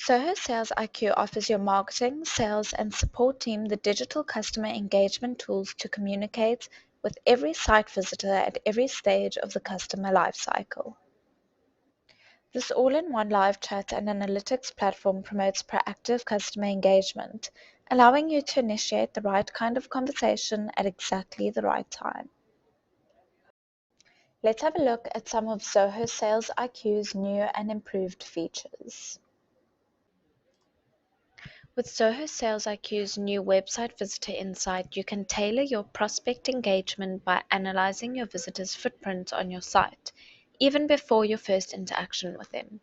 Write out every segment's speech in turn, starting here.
Zoho SalesIQ offers your marketing, sales, and support team the digital customer engagement tools to communicate with every site visitor at every stage of the customer lifecycle. This all-in-one live chat and analytics platform promotes proactive customer engagement, allowing you to initiate the right kind of conversation at exactly the right time. Let's have a look at some of Zoho SalesIQ's new and improved features. With Zoho SalesIQ's new website visitor insight, you can tailor your prospect engagement by analyzing your visitor's footprint on your site, even before your first interaction with them.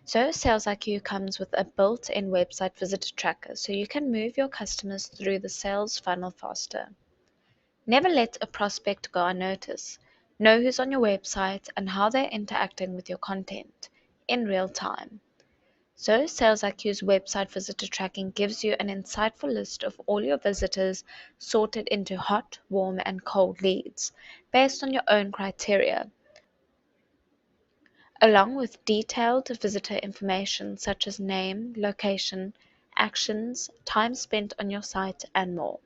Zoho SalesIQ comes with a built-in website visitor tracker, so you can move your customers through the sales funnel faster. Never let a prospect go unnoticed. Know who's on your website and how they're interacting with your content in real time. Zoho SalesIQ's website visitor tracking gives you an insightful list of all your visitors sorted into hot, warm, and cold leads based on your own criteria, along with detailed visitor information such as name, location, actions, time spent on your site, and more.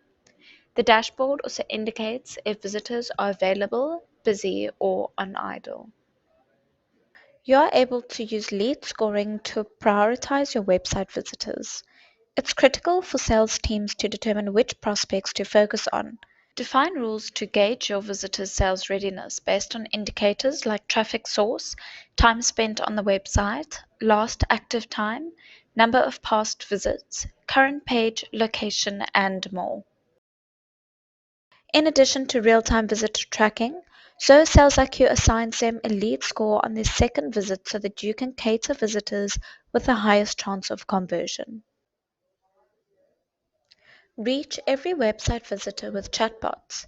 The dashboard also indicates if visitors are available, busy, or on idle. You are able to use lead scoring to prioritize your website visitors. It's critical for sales teams to determine which prospects to focus on. Define rules to gauge your visitors' sales readiness based on indicators like traffic source, time spent on the website, last active time, number of past visits, current page location, and more. In addition to real-time visitor tracking, Zoho SalesIQ assigns them a lead score on their second visit so that you can cater visitors with the highest chance of conversion. Reach every website visitor with chatbots.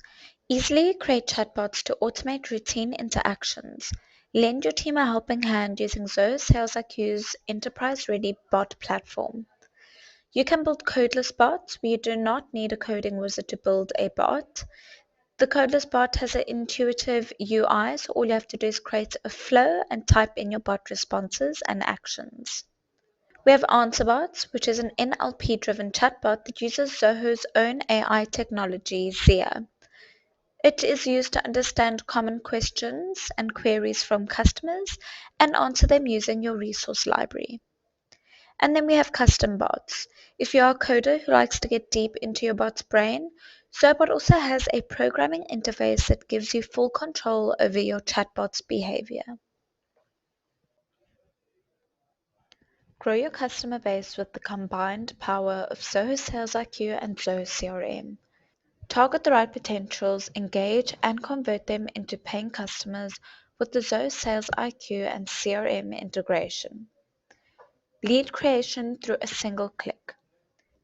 Easily create chatbots to automate routine interactions. Lend your team a helping hand using Zoho SalesIQ's enterprise-ready bot platform. You can build codeless bots where you do not need a coding wizard to build a bot. The Codeless Bot has an intuitive UI, so all you have to do is create a flow and type in your bot responses and actions. We have AnswerBots, which is an NLP-driven chatbot that uses Zoho's own AI technology, Zia. It is used to understand common questions and queries from customers and answer them using your resource library. And then we have custom bots. If you are a coder who likes to get deep into your bot's brain, ZoBot also has a programming interface that gives you full control over your chatbot's behavior. Grow your customer base with the combined power of Zoho SalesIQ and Zoho CRM. Target the right potentials, engage and convert them into paying customers with the Zoho SalesIQ and CRM integration. Lead creation through a single click.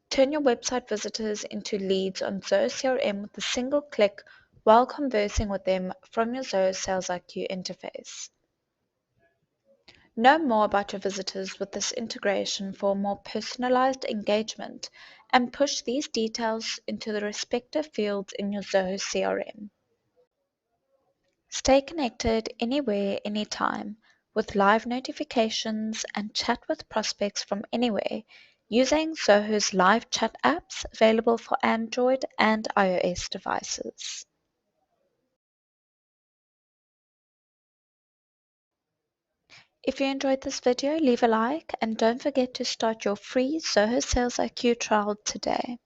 Turn your website visitors into leads on Zoho CRM with a single click while conversing with them from your Zoho SalesIQ interface. Know more about your visitors with this integration for more personalized engagement and push these details into the respective fields in your Zoho CRM. Stay connected anywhere, anytime with live notifications and chat with prospects from anywhere using Zoho's live chat apps available for Android and iOS devices. If you enjoyed this video, leave a like and don't forget to start your free Zoho SalesIQ trial today.